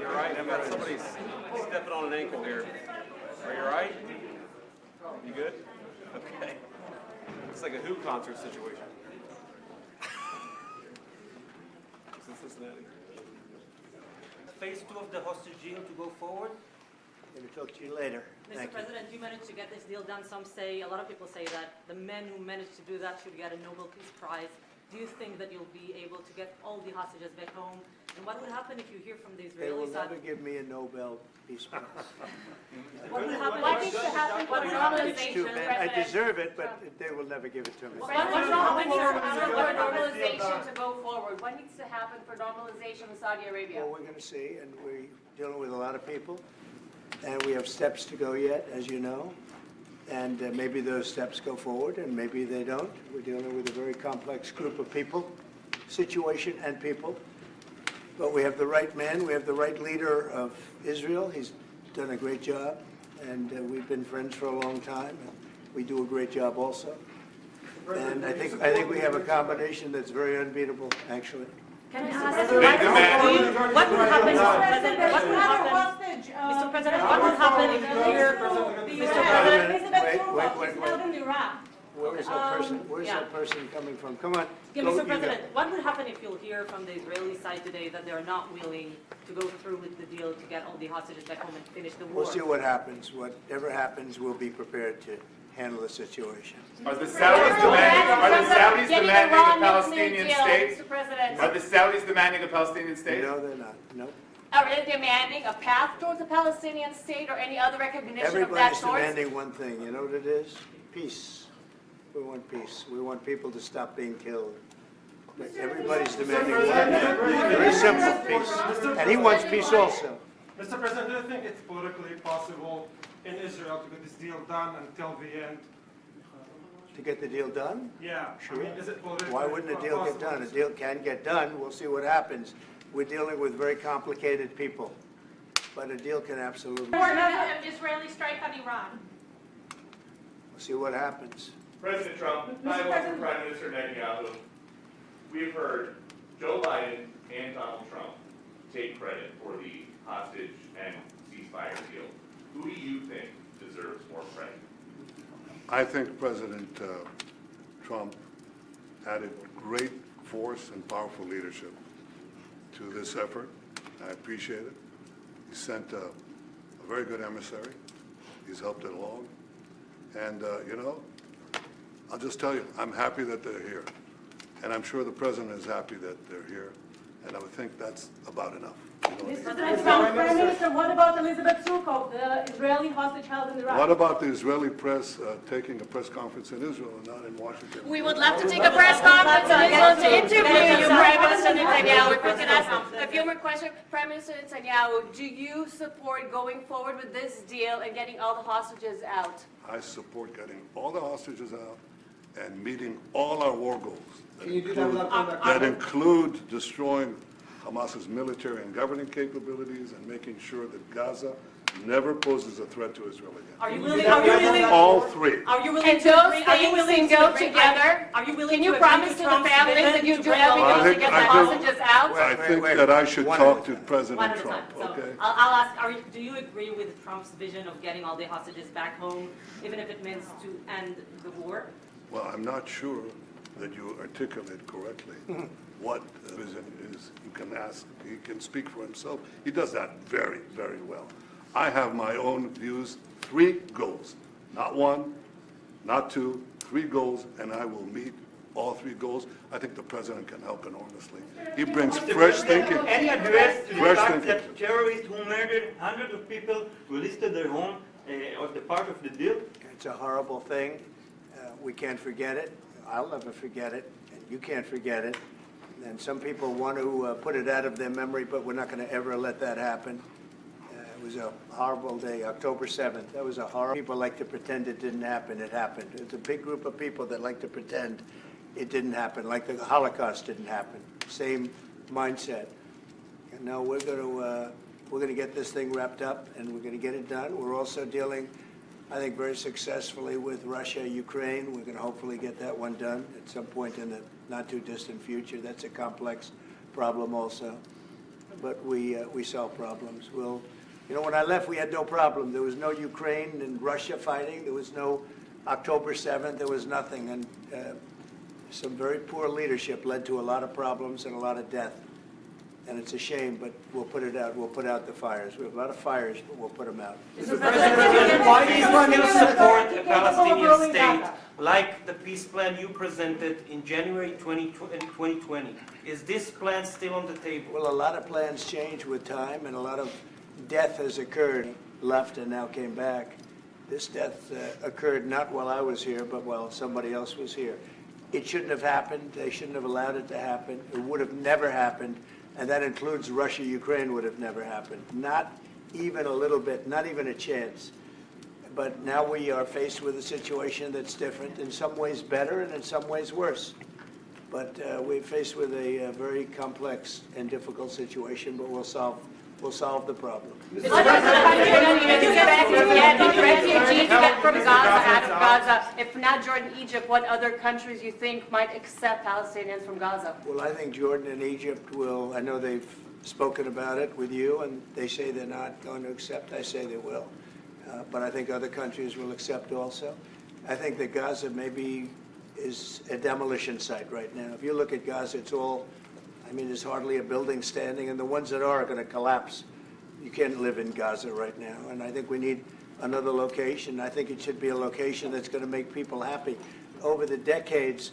You're right. I've got somebody stepping on an ankle here. Are you all right? You good? Okay. It's like a Who concert situation. Is this Cincinnati? Phase 2 of the hostage deal to go forward. Maybe talk to you later. Mr. President, you managed to get this deal done. A lot of people say that the men who managed to do that should get a Nobel Peace Prize. Do you think that you'll be able to get all the hostages back home? And what would happen if you hear from the They will Israeli side? never give me a Nobel Peace Prize. What would happen? What needs to happen for It's too normalization, bad. I President? deserve it, but they will never give it to me. What's wrong with normalization to go forward? What needs to happen for normalization with Saudi Arabia? Well, we're going to see, and we're dealing with a lot of people, and we have steps to go yet, as you know, and maybe those steps go forward, and maybe they don't. We're dealing with a very complex group of people, situation and people, but we have the right man, we have the right leader of Israel. He's done a great job, and we've been friends for a long time, and we do a great job also. And I think we have a combination that's very unbeatable, actually. Can I ask you, what would happen, Mr. President? What would happen, Mr. President? What would happen if you hear, Mr. President? Where is that person? Where's that person coming from? Come on. Yeah, Go, you Mr. go. President, what would happen if you'll hear from the Israeli side today that they're not willing to go through with the deal to get all the hostages back home and finish the war? We'll see what happens. Whatever happens, we'll be prepared to handle the situation. Are the Saudis demanding a Palestinian state? Mr. President, Are the Saudis demanding a Palestinian state? No, they're not. No. are they demanding a path towards a Palestinian state or any other recognition of that Everybody's sort? demanding one thing. You know what it is? Peace. We want peace. We want people to stop being killed. Everybody's demanding one thing. Very simple, peace. And he wants peace also. Mr. President, do you think it's politically possible in Israel to get this deal done until the end? To get the deal done? Yeah. Sure. I mean, is it politically Why wouldn't a deal get done? A deal can get done. We'll see what happens. We're dealing with very complicated people. But a deal can absolutely, we'll An Israeli strike on Iran. see what happens. President Trump, I welcome Prime Minister Netanyahu. We've heard Joe Biden and Donald Trump take credit for the hostage and ceasefire deal. Who do you think deserves more credit? I think President Trump added great force and powerful leadership to this effort. I appreciate it. He sent a very good emissary. He's helped it along. And, I'll just tell you, I'm happy that they're here. And I'm sure the President is happy that they're here. And I would think that's about enough. Prime Minister, what about Elizabeth Surkov, the Israeli hostage held in Iraq? What about the Israeli press taking a press conference in Israel and not in Washington? We would love to take a press conference in Israel to interview you, Prime Minister Netanyahu. If we could ask a few more questions. Prime Minister Netanyahu, do you support going forward with this deal and getting all the hostages out? I support getting all the hostages out and meeting all our war goals that include destroying Hamas's military and governing capabilities and making sure that Gaza never poses a threat to Israel again. Are you willing? All three. Are you willing And to those agree? Are you things willing can to go agree? together? Are you willing Can you to agree promise to the Trump's families vision that you to do bring everything all- to get the hostages out? I think wait, that I should one at talk a to time. President One at a Trump, time. So okay? I'll ask, do you agree with Trump's vision of getting all the hostages back home, even if it means to end the war? Well, I'm not sure that you articulate correctly what the vision is. You can ask, he can speak for himself. He does that very, very well. I have my own views, 3 goals, not 1, not 2, 3 goals, and I will meet all 3 goals. I think the President can help enormously. He brings fresh thinking. Any address to the Fresh fact thinking. that terrorists who murdered hundreds of people who listed their home as the part of the deal? It's a horrible thing. We can't forget it. I'll never forget it, and you can't forget it. And some people want to put it out of their memory, but we're not going to ever let that happen. It was a horrible day, October 7th. That was a horrible. People like to pretend it didn't happen. It happened. It's a big group of people that like to pretend it didn't happen, like the Holocaust didn't happen. Same mindset. And now we're going to we're going to get this thing wrapped up, and we're going to get it done. We're also dealing, I think, very successfully with Russia, Ukraine. We're going to hopefully get that one done at some point in the not-too-distant future. That's a complex problem also. But we solve problems. We'll, you know, when I left, we had no problem. There was no Ukraine and Russia fighting. There was no October 7th. There was nothing. And some very poor leadership led to a lot of problems and a lot of death. And it's a shame, but we'll put it out. We'll put out the fires. We have a lot of fires, but we'll put them out. Mr. President, why do you still support a Palestinian state like the peace plan you presented in January 2020? Is this plan still on the table? Well, a lot of plans change with time, and a lot of death has occurred, left and now came back. This death occurred not while I was here, but while somebody else was here. It shouldn't have happened. They shouldn't have allowed it to happen. It would have never happened, and that includes Russia, Ukraine would have never happened. Not even a little bit, not even a chance. But now we are faced with a situation that's different, in some ways better and in some ways worse. But we're faced with a very complex and difficult situation, but we'll solve the problem. What other country do you get refugees get from Gaza, out of Gaza? If not Jordan, Egypt, what other countries you think might accept Palestinians from Gaza? Well, I think Jordan and Egypt will, I know they've spoken about it with you, and they say they're not going to accept. I say they will. But I think other countries will accept also. I think that Gaza maybe is a demolition site right now. If you look at Gaza, it's all, I mean, there's hardly a building standing, and the ones that are going to collapse. You can't live in Gaza right now, and I think we need another location. I think it should be a location that's going to make people happy. Over the decades,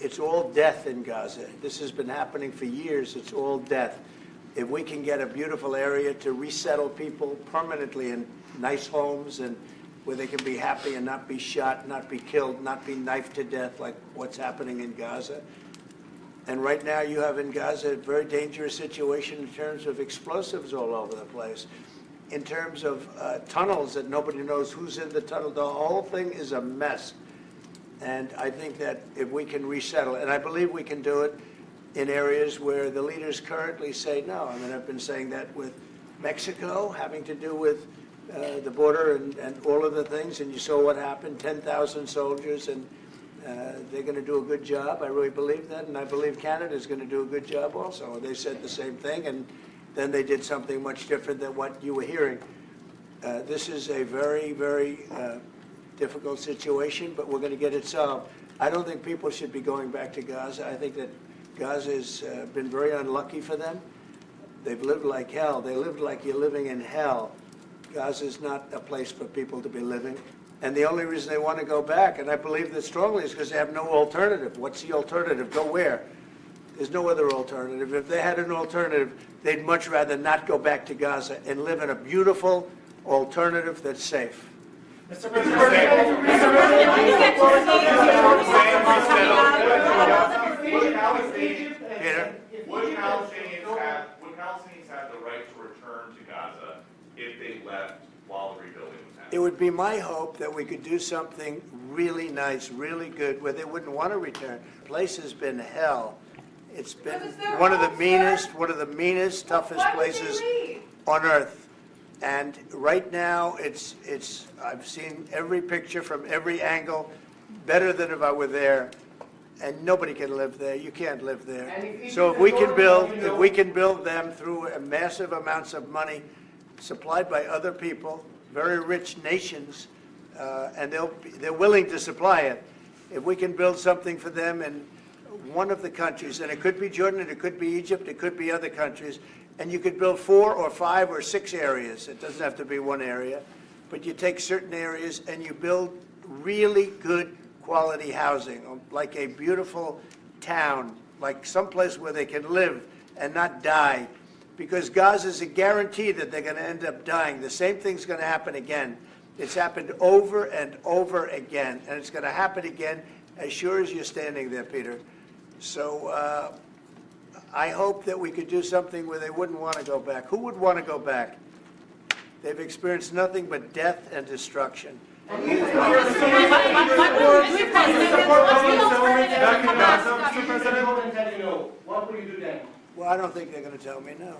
it's all death in Gaza. This has been happening for years. It's all death. If we can get a beautiful area to resettle people permanently in nice homes and where they can be happy and not be shot, not be killed, not be knifed to death like what's happening in Gaza. And right now you have in Gaza a very dangerous situation in terms of explosives all over the place, in terms of tunnels that nobody knows who's in the tunnel. The whole thing is a mess. And I think that if we can resettle, and I believe we can do it in areas where the leaders currently say no. I mean, I've been saying that with Mexico, having to do with the border and all of the things, and you saw what happened, 10,000 soldiers, and they're going to do a good job. I really believe that, and I believe Canada is going to do a good job also. They said the same thing, and then they did something much different than what you were hearing. This is a very, very difficult situation, but we're going to get it solved. I don't think people should be going back to Gaza. I think that Gaza has been very unlucky for them. They've lived like hell. They lived like you're living in hell. Gaza is not a place for people to be living. And the only reason they want to go back, and I believe this strongly, is because they have no alternative. What's the alternative? Go where? There's no other alternative. If they had an alternative, they'd much rather not go back to Gaza and live in a beautiful alternative that's safe. Mr. President, Would Palestinians have the right to return to Gaza if they left while the rebuilding was happening? It would be my hope that we could do something really nice, really good, where they wouldn't want to return. The place has been hell. It's been one of the meanest, toughest places on earth. And right now, I've seen every picture from every angle, better than if I were there. And nobody can live there. You can't live there. So if we can build them through massive amounts of money supplied by other people, very rich nations, and they're willing to supply it. If we can build something for them in one of the countries, and it could be Jordan, it could be Egypt, it could be other countries, and you could build 4 or 5 or 6 areas. It doesn't have to be one area, but you take certain areas and you build really good quality housing, like a beautiful town, like someplace where they can live and not die. Because Gaza is a guarantee that they're going to end up dying. The same thing's going to happen again. It's happened over and over again, and it's going to happen again as sure as you're standing there, Peter. So I hope that we could do something where they wouldn't want to go back. Who would want to go back? They've experienced nothing but death and destruction. Mr. President, Well, I don't think they're going to tell me no.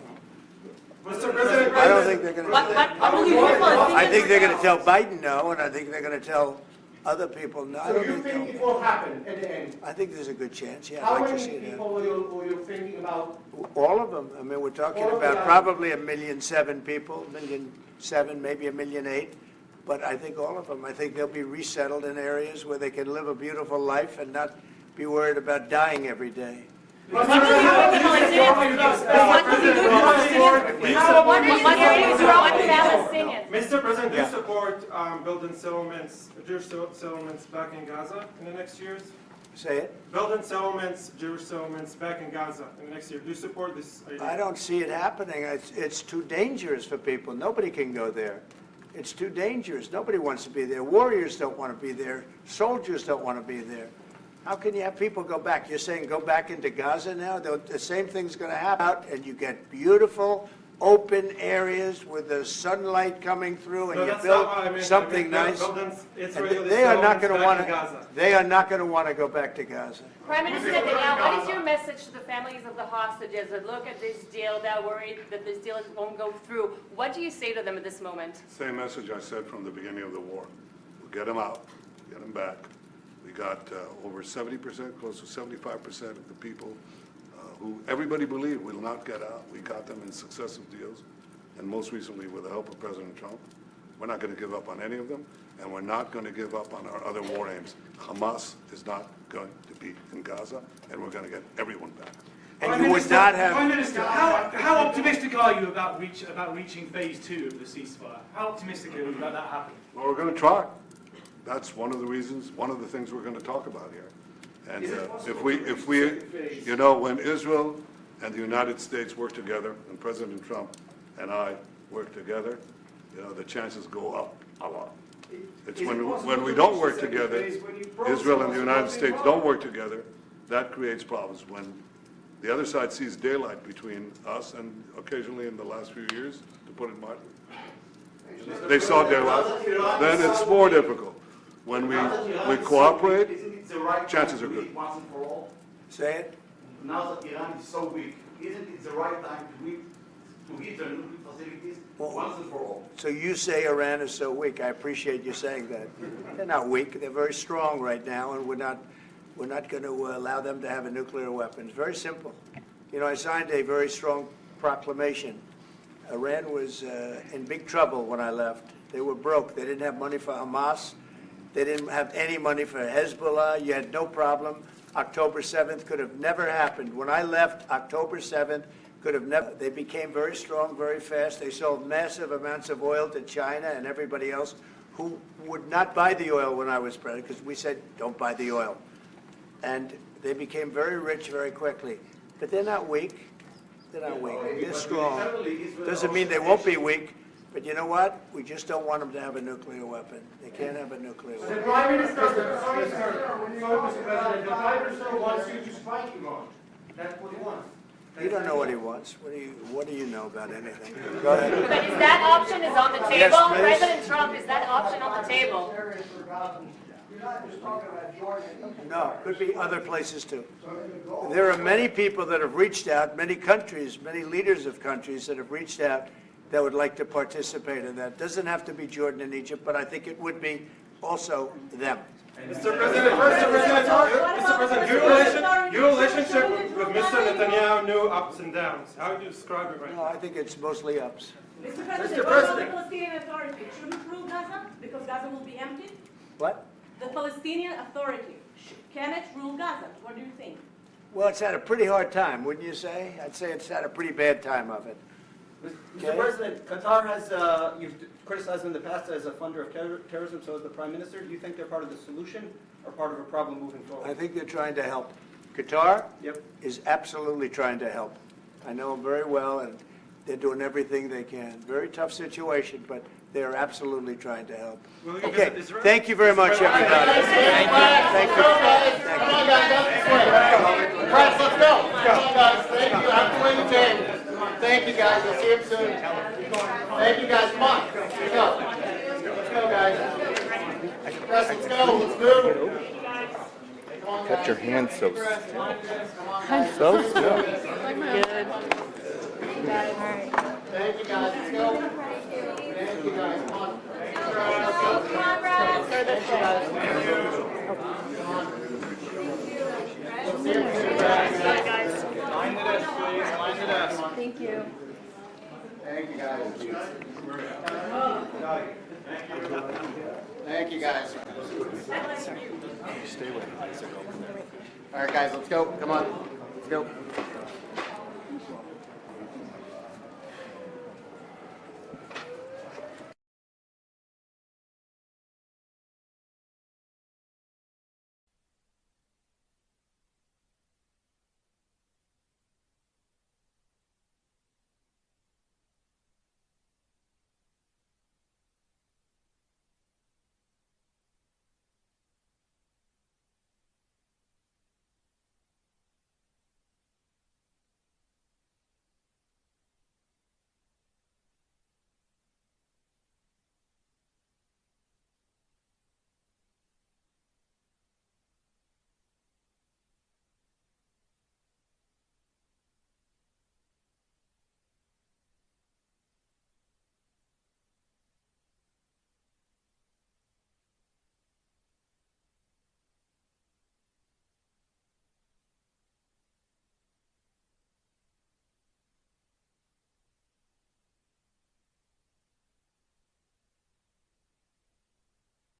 Mr. President, I don't think they're going to. What will you do for Palestinians? I think they're going to tell Biden no, and I think they're going to tell other people no. I So don't you think think it will happen at the end? I think there's a good chance. Yeah, How I'd like to many see it people were you thinking about? happen. All of them. I mean, we're talking All of about them. probably 1,000,007 people, 1,007,000, maybe 1,000,008. But I think all of them. I think they'll be resettled in areas where they can live a beautiful life and not be worried about dying every day. What do you do with the Palestinians? What do you do with the Palestinians? What are you doing with Palestinians? Mr. President, do you support building settlements, Jewish settlements back in Gaza in the next years? Say it. Building settlements, Jewish settlements back in Gaza in the next year. Do you support this idea? I don't see it happening. It's too dangerous for people. Nobody can go there. It's too dangerous. Nobody wants to be there. Warriors don't want to be there. Soldiers don't want to be there. How can you have people go back? You're saying go back into Gaza now? The same thing's going to happen. And you get beautiful, open areas with the sunlight coming through, and No, you that's build not what I mean. something I mean, nice. buildings, And Israeli they are not going to settlements want back in to. Gaza. They are not going to want to go back to Gaza. Prime Minister Netanyahu, what is your message to the families of the hostages that look at this deal, that worried that this deal won't go through? What do you say to them at this moment? Same message I said from the beginning of the war. We'll get them out, get them back. We got over 70%, close to 75% of the people who everybody believed will not get out. We got them in successive deals, and most recently with the help of President Trump. We're not going to give up on any of them, and we're not going to give up on our other war aims. Hamas is not going to be in Gaza, and we're going to get everyone back. And you would not have. Prime Minister, how optimistic are you about reaching phase 2 of the ceasefire? How optimistic are you about that happening? Well, we're going to try. That's one of the reasons, one of the things we're going to talk about here. And if we, you know, when Israel and the United States work together, and President Trump and I work together, you know, the chances go up a lot. It's when we don't work together, Israel and the United States don't work together, that creates problems. When the other side sees daylight between us, and occasionally in the last few years, to put it mildly, they saw daylight, then it's more difficult. When we cooperate, chances are good. Once and for all? Say it. Now that Iran is so weak, isn't it the right time to hit their nuclear facilities once and for all? So you say Iran is so weak. I appreciate you saying that. They're not weak. They're very strong right now, and we're not going to allow them to have a nuclear weapon. It's very simple. You know, I signed a very strong proclamation. Iran was in big trouble when I left. They were broke. They didn't have money for Hamas. They didn't have any money for Hezbollah. You had no problem. October 7th could have never happened. When I left, October 7th could have never. They became very strong very fast. They sold massive amounts of oil to China and everybody else who would not buy the oil when I was president, because we said, don't buy the oil. And they became very rich very quickly. But they're not weak. They're not weak. They're strong. Doesn't mean they won't be weak. But you know what? We just don't want them to have a nuclear weapon. They can't have a nuclear The weapon. Prime Minister, sorry, Mr. President, the Prime Minister wants you to strike Iran. That's what he wants. You don't know what he wants. What do you know about anything? Go ahead. But is that option is on the table? Yes, please. President Trump, is that option on the table? You're not just talking about Jordan. No, could be other places too. There are many people that have reached out, many countries, many leaders of countries that have reached out that would like to participate in that. Doesn't have to be Jordan and Egypt, but I think it would be also them. Mr. President, your relationship with Mr. Netanyahu knew ups and downs. How do you describe it right No, now? I think it's mostly ups. Mr. President, what about the Palestinian Authority? Shouldn't rule Gaza because Gaza will be empty? What? The Palestinian Authority, can it rule Gaza? What do you think? Well, it's had a pretty hard time, wouldn't you say? I'd say it's had a pretty bad time of it. Mr. President, Qatar has, you've criticized them in the past as a funder of terrorism, so is the Prime Minister. Do you think they're part of the solution or part of a problem moving forward? I think they're trying to help. Qatar Yep. is absolutely trying to help. I know them very well, and they're doing everything they can. Very tough situation, but they're absolutely trying to help. Will you Okay, visit Israel? thank you very much, everybody. Thank you. Thank you. Press, let's go. Come on, guys. Thank you. Have to win the game. Thank you, guys. We'll see you soon. Thank you, guys. Come on. Let's go. Let's go, guys. Press, let's go. Let's move. Come on, guys. Got your hand so Come on, guys. so still. Good. Got it. All right. Thank you, guys. Let's go. Thank you, guys. Come on. Thank you, guys. Come on. Mind the desk, please. Mind the desk. Thank you. Thank you, guys. Thank you, guys. Stay with me. All right, guys, let's go. Come on. Let's go.